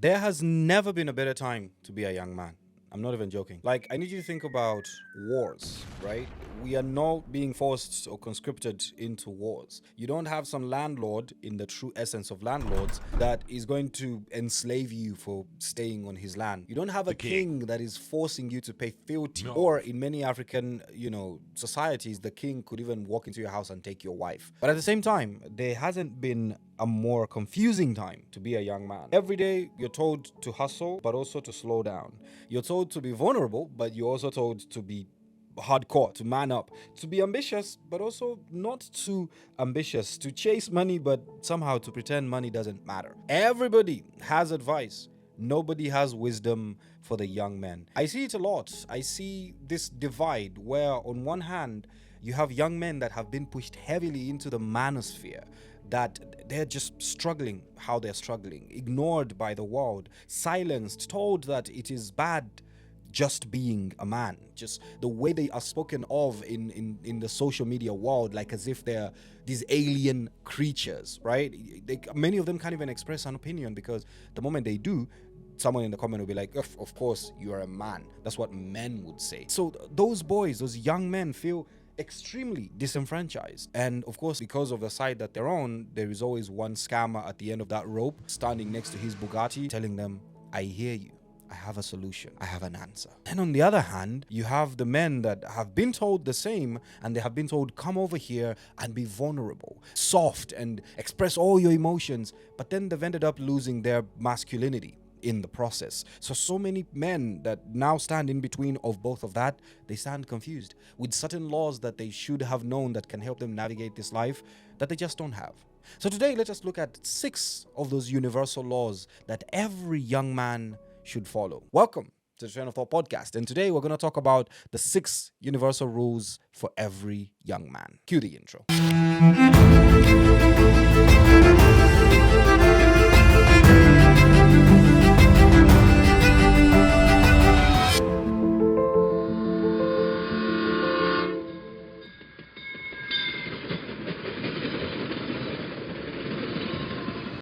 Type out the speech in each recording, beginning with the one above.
There has never been a better time to be a young man. I'm not even joking. Like, I need you to think about wars, right? We are not being forced or conscripted into wars. You don't have some landlord, in the true essence of landlords, that is going to enslave you for staying on his land. You don't have a king that is forcing you to pay fealty. No. Or in many African, societies, the king could even walk into your house and take your wife. But at the same time, there hasn't been a more confusing time to be a young man. Every day you're told to hustle, but also to slow down. You're told to be vulnerable, but you're also told to be hardcore, to man up, to be ambitious, but also not too ambitious, to chase money, but somehow to pretend money doesn't matter. Everybody has advice. Nobody has wisdom for the young men. I see it a lot. I see this divide where on one hand, you have young men that have been pushed heavily into the manosphere, that they're just struggling how they're struggling, ignored by the world, silenced, told that it is bad just being a man. Just the way they are spoken of in the social media world, like as if they're these alien creatures, right? Many of them can't even express an opinion because the moment they do, someone in the comment will be like, of course, you are a man. That's what men would say. So those boys, those young men feel extremely disenfranchised. And of course, because of the side that they're on, there is always one scammer at the end of that rope standing next to his Bugatti telling them, I hear you. I have a solution. I have an answer. And on the other hand, you have the men that have been told the same, and they have been told, come over here and be vulnerable, soft, and express all your emotions. But then they've ended up losing their masculinity in the process. So many men that now stand in between of both of that, they stand confused with certain laws that they should have known that can help them navigate this life that they just don't have. So today, let us look at 6 of those universal laws that every young man should follow. Welcome to the Train of Thought podcast. And today we're going to talk about the 6 universal rules for every young man. Cue the intro.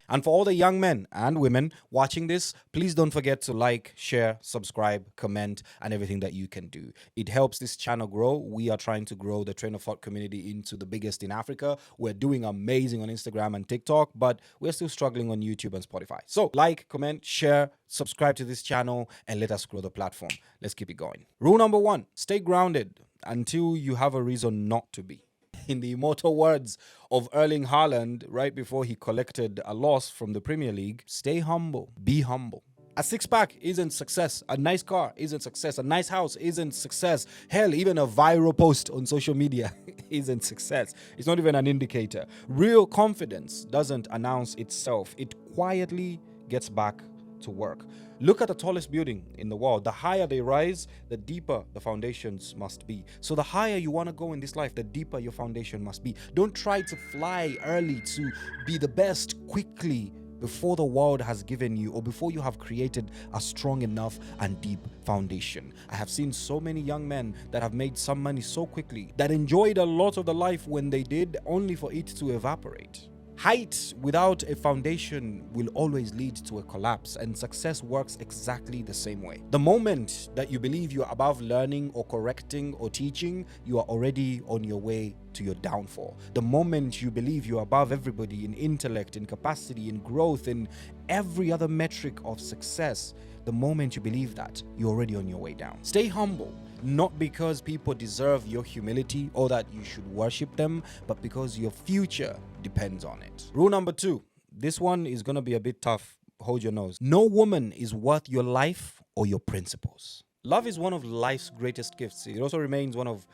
And for all the young men and women watching this, please don't forget to like, share, subscribe, comment, and everything that you can do. It helps this channel grow. We are trying to grow the Train of Thought community into the biggest in Africa. We're doing amazing on Instagram and TikTok, but we're still struggling on YouTube and Spotify. So like, comment, share, subscribe to this channel, and let us grow the platform. Let's keep it going. Rule number 1, stay grounded until you have a reason not to be. In the immortal words of Erling Haaland right before he collected a loss from the Premier League, stay humble, be humble. A six-pack isn't success. A nice car isn't success. A nice house isn't success. Hell, even a viral post on social media isn't success. It's not even an indicator. Real confidence doesn't announce itself. It quietly gets back to work. Look at the tallest building in the world. The higher they rise, the deeper the foundations must be. So the higher you want to go in this life, the deeper your foundation must be. Don't try to fly early to be the best quickly before the world has given you or before you have created a strong enough and deep foundation. I have seen so many young men that have made some money so quickly, that enjoyed a lot of the life when they did, only for it to evaporate. Height without a foundation will always lead to a collapse, and success works exactly the same way. The moment that you believe you're above learning or correcting or teaching, you are already on your way to your downfall. The moment you believe you're above everybody in intellect, in capacity, in growth, in every other metric of success, the moment you believe that, you're already on your way down. Stay humble. Not because people deserve your humility or that you should worship them, but because your future depends on it. Rule number 2. This one is going to be a bit tough. Hold your nose. No woman is worth your life or your principles. Love is one of life's greatest gifts. It also remains one of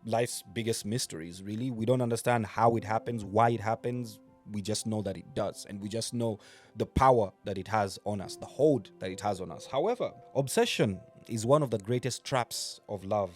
life's biggest mysteries, really. We don't understand how it happens, why it happens. We just know that it does, and we just know the power that it has on us, the hold that it has on us. However, obsession is one of the greatest traps of love.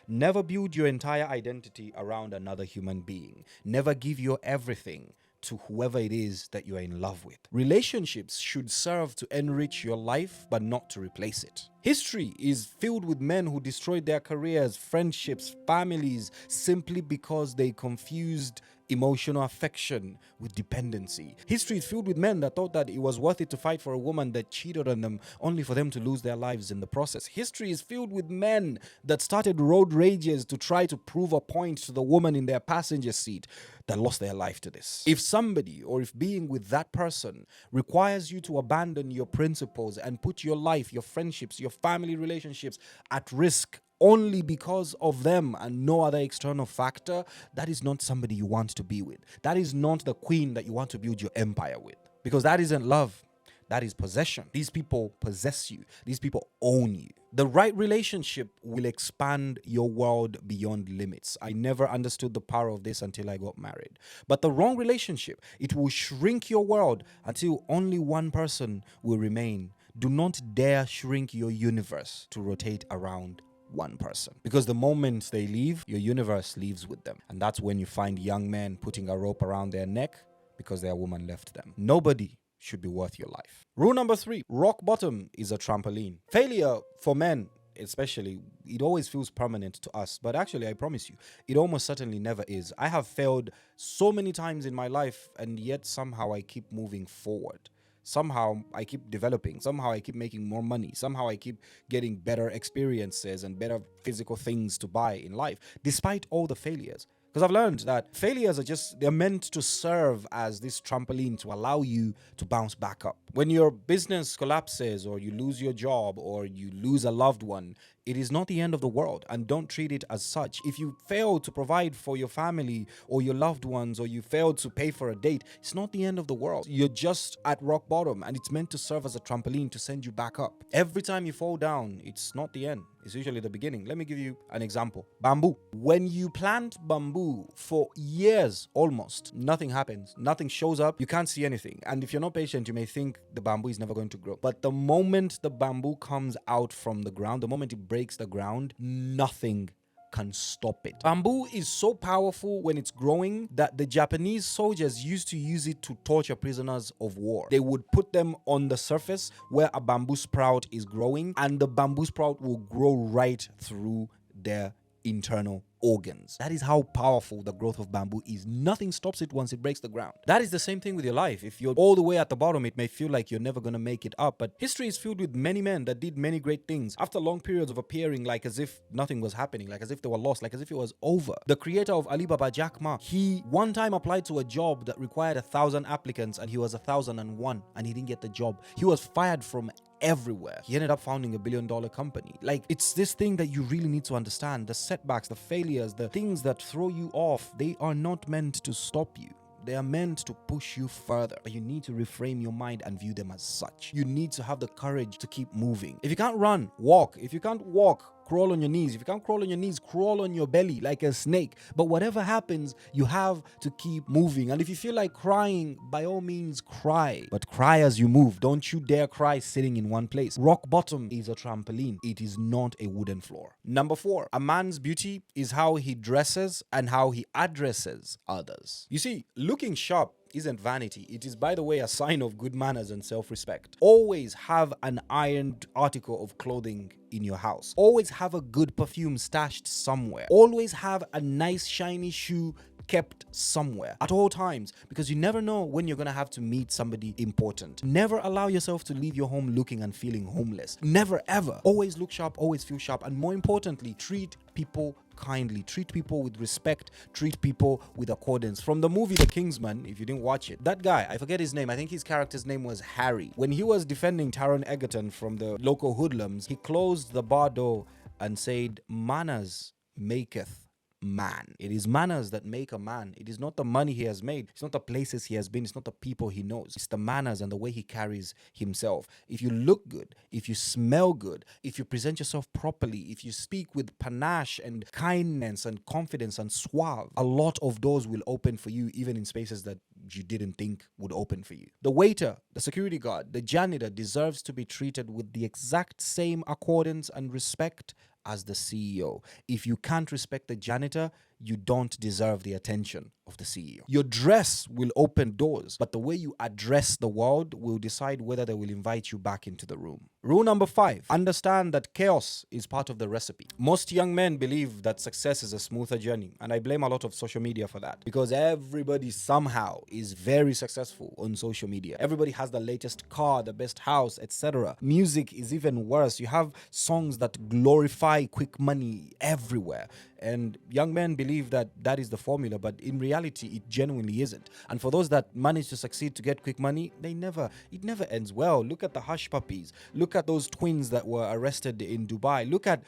Never build your entire identity around another human being. Never give your everything to whoever it is that you are in love with. Relationships should serve to enrich your life, but not to replace it. History is filled with men who destroyed their careers, friendships, families, simply because they confused emotional affection with dependency. History is filled with men that thought that it was worth it to fight for a woman that cheated on them only for them to lose their lives in the process. History is filled with men that started road rages to try to prove a point to the woman in their passenger seat that lost their life to this. If somebody, or if being with that person requires you to abandon your principles and put your life, your friendships, your family relationships at risk only because of them and no other external factor, that is not somebody you want to be with. That is not the queen that you want to build your empire with. Because that isn't love. That is possession. These people possess you. These people own you. The right relationship will expand your world beyond limits. I never understood the power of this until I got married. But the wrong relationship, it will shrink your world until only one person will remain. Do not dare shrink your universe to rotate around one person, because the moment they leave, your universe leaves with them. And that's when you find young men putting a rope around their neck because their woman left them. Nobody should be worth your life. Rule number 3, rock bottom is a trampoline. Failure for men especially, it always feels permanent to us, but actually I promise you, it almost certainly never is. I have failed so many times in my life, and yet somehow I keep moving forward. Somehow I keep developing. Somehow I keep making more money. Somehow I keep getting better experiences and better physical things to buy in life, despite all the failures. Because I've learned that failures they're meant to serve as this trampoline to allow you to bounce back up. When your business collapses, or you lose your job, or you lose a loved one, it is not the end of the world, and don't treat it as such. If you fail to provide for your family or your loved ones, or you fail to pay for a date, it's not the end of the world. You're just at rock bottom, and it's meant to serve as a trampoline to send you back up. Every time you fall down, it's not the end. It's usually the beginning. Let me give you an example. Bamboo. When you plant bamboo for years, almost, nothing happens. Nothing shows up. You can't see anything. And if you're not patient, you may think the bamboo is never going to grow. But the moment the bamboo comes out from the ground, the moment it breaks the ground, nothing can stop it. Bamboo is so powerful when it's growing that the Japanese soldiers used to use it to torture prisoners of war. They would put them on the surface where a bamboo sprout is growing, and the bamboo sprout will grow right through their internal organs. That is how powerful the growth of bamboo is. Nothing stops it once it breaks the ground. That is the same thing with your life. If you're all the way at the bottom, it may feel like you're never going to make it up. But history is filled with many men that did many great things after long periods of appearing like as if nothing was happening, like as if they were lost, like as if it was over. The creator of Alibaba, Jack Ma, he one time applied to a job that required 1,000 applicants, and he was 1,001, and he didn't get the job. He was fired from everywhere. He ended up founding $1 billion company. Like, it's this thing that you really need to understand. The setbacks, the failures, the things that throw you off, they are not meant to stop you. They are meant to push you further, but you need to reframe your mind and view them as such. You need to have the courage to keep moving. If you can't run, walk. If you can't walk, crawl on your knees. If you can't crawl on your knees, crawl on your belly like a snake. But whatever happens, you have to keep moving. And if you feel like crying, by all means cry. But cry as you move. Don't you dare cry sitting in one place. Rock bottom is a trampoline. It is not a wooden floor. Number 4, a man's beauty is how he dresses and how he addresses others. You see, looking sharp isn't vanity. It is, by the way, a sign of good manners and self-respect. Always have an ironed article of clothing in your house. Always have a good perfume stashed somewhere. Always have a nice shiny shoe kept somewhere at all times, because you never know when you're gonna have to meet somebody important. Never allow yourself to leave your home looking and feeling homeless. Never ever. Always look sharp, always feel sharp, and more importantly, treat people kindly. Treat people with respect. Treat people with accordance. From the movie The Kingsman, if you didn't watch it, that guy, I forget his name, I think his character's name was Harry. When he was defending Taron Egerton from the local hoodlums, he closed the bar door and said, "Manners maketh man." It is manners that make a man. It is not the money he has made. It's not the places he has been. It's not the people he knows. It's the manners and the way he carries himself. If you look good, if you smell good, if you present yourself properly, if you speak with panache and kindness and confidence and suave, a lot of doors will open for you, even in spaces that you didn't think would open for you. The waiter, the security guard, the janitor deserves to be treated with the exact same accordance and respect as the CEO. If you can't respect the janitor, you don't deserve the attention of the CEO. Your dress will open doors, but the way you address the world will decide whether they will invite you back into the room. Rule number 5, understand that chaos is part of the recipe. Most young men believe that success is a smoother journey, and I blame a lot of social media for that, because everybody somehow is very successful on social media. Everybody has the latest car, the best house, etc. Music is even worse. You have songs that glorify quick money everywhere. And young men believe that that is the formula, but in reality, it genuinely isn't. And for those that manage to succeed to get quick money, it never ends well. Look at the hush puppies. Look at those twins that were arrested in Dubai. Look at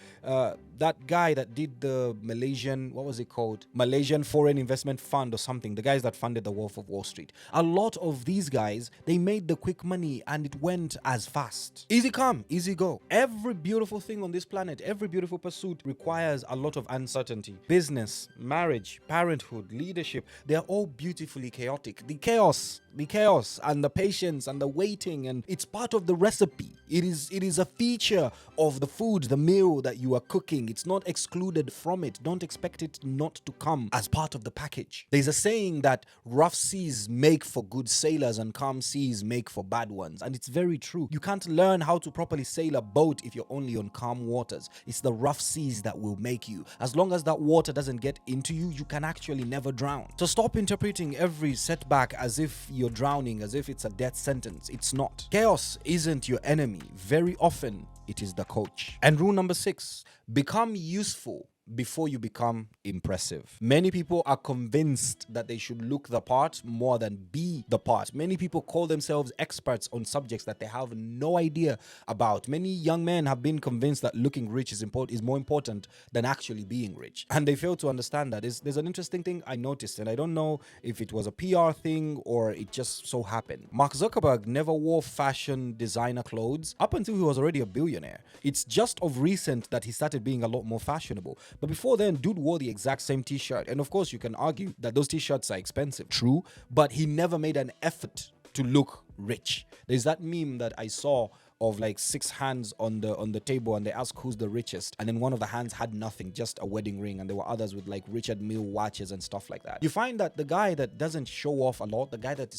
that guy that did the Malaysian Foreign Investment Fund or something. The guys that funded the Wolf of Wall Street. A lot of these guys, they made the quick money and it went as fast. Easy come, easy go. Every beautiful thing on this planet, every beautiful pursuit requires a lot of uncertainty. Business, marriage, parenthood, leadership, they're all beautifully chaotic. The chaos and the patience and the waiting, and it's part of the recipe. It is a feature of the food, the meal that you are cooking. It's not excluded from it. Don't expect it not to come as part of the package. There's a saying that rough seas make for good sailors and calm seas make for bad ones, and it's very true. You can't learn how to properly sail a boat if you're only on calm waters. It's the rough seas that will make you. As long as that water doesn't get into you, you can actually never drown. So stop interpreting every setback as if you're drowning, as if it's a death sentence. It's not. Chaos isn't your enemy. Very often, it is the coach. And rule number 6, become useful before you become impressive. Many people are convinced that they should look the part more than be the part. Many people call themselves experts on subjects that they have no idea about. Many young men have been convinced that looking rich is more important than actually being rich. And they fail to understand that. There's an interesting thing I noticed, and I don't know if it was a PR thing or it just so happened. Mark Zuckerberg never wore fashion designer clothes up until he was already a billionaire. It's just of recent that he started being a lot more fashionable. But before then, dude wore the exact same t-shirt. And of course, you can argue that those t-shirts are expensive. True. But he never made an effort to look rich. There's that meme that I saw of like 6 hands on the table, and they asked who's the richest, and then one of the hands had nothing, just a wedding ring, and there were others with like Richard Mille watches and stuff like that. You find that the guy that doesn't show off a lot, the guy that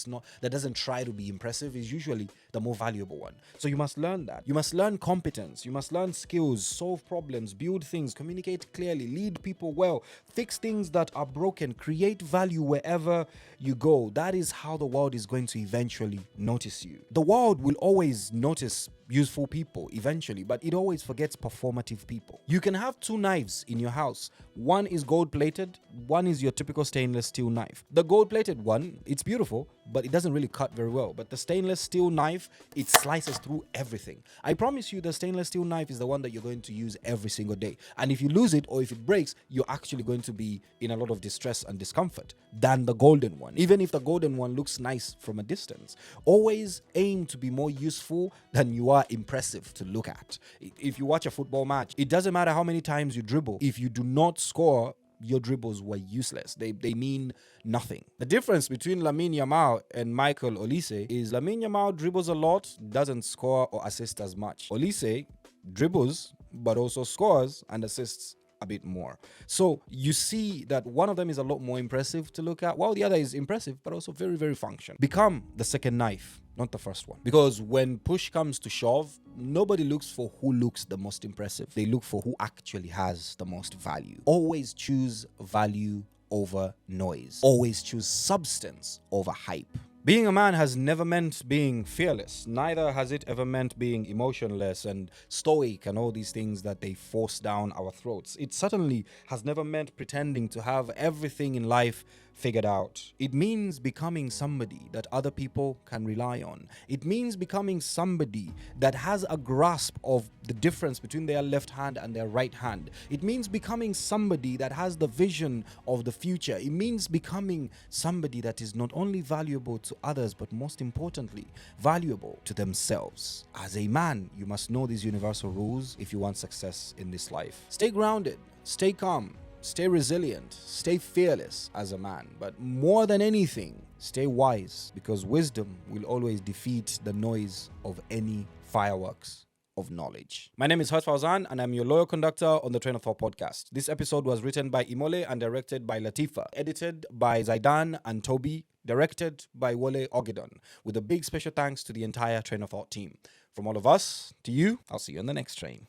doesn't try to be impressive, is usually the more valuable one. So you must learn that. You must learn competence, you must learn skills, solve problems, build things, communicate clearly, lead people well, fix things that are broken, create value wherever you go. That is how the world is going to eventually notice you. The world will always notice useful people eventually, but it always forgets performative people. You can have 2 knives in your house. One is gold plated, one is your typical stainless steel knife. The gold plated one, it's beautiful, but it doesn't really cut very well. But the stainless steel knife, it slices through everything. I promise you, the stainless steel knife is the one that you're going to use every single day. And if you lose it or if it breaks, you're actually going to be in a lot of distress and discomfort than the golden one. Even if the golden one looks nice from a distance, always aim to be more useful than you are impressive to look at. If you watch a football match, it doesn't matter how many times you dribble. If you do not score, your dribbles were useless. They mean nothing. The difference between Lamine Yamal and Michael Olise is Lamine Yamal dribbles a lot, doesn't score or assist as much. Olise dribbles, but also scores and assists a bit more. So you see that one of them is a lot more impressive to look at, while the other is impressive, but also very, very functional. Become the second knife, not the first one. Because when push comes to shove, nobody looks for who looks the most impressive. They look for who actually has the most value. Always choose value over noise. Always choose substance over hype. Being a man has never meant being fearless. Neither has it ever meant being emotionless and stoic and all these things that they force down our throats. It certainly has never meant pretending to have everything in life figured out. It means becoming somebody that other people can rely on. It means becoming somebody that has a grasp of the difference between their left hand and their right hand. It means becoming somebody that has the vision of the future. It means becoming somebody that is not only valuable to others, but most importantly, valuable to themselves. As a man, you must know these universal rules if you want success in this life. Stay grounded, stay calm, stay resilient, stay fearless as a man, but more than anything, stay wise, because wisdom will always defeat the noise of any fireworks of knowledge. My name is Haj Fauzan, and I'm your loyal conductor on the Train of Thought podcast. This episode was written by Imole and directed by Latifa, edited by Zaidan and Toby, directed by Wole Ogedon, with a big special thanks to the entire Train of Thought team. From all of us to you, I'll see you on the next train.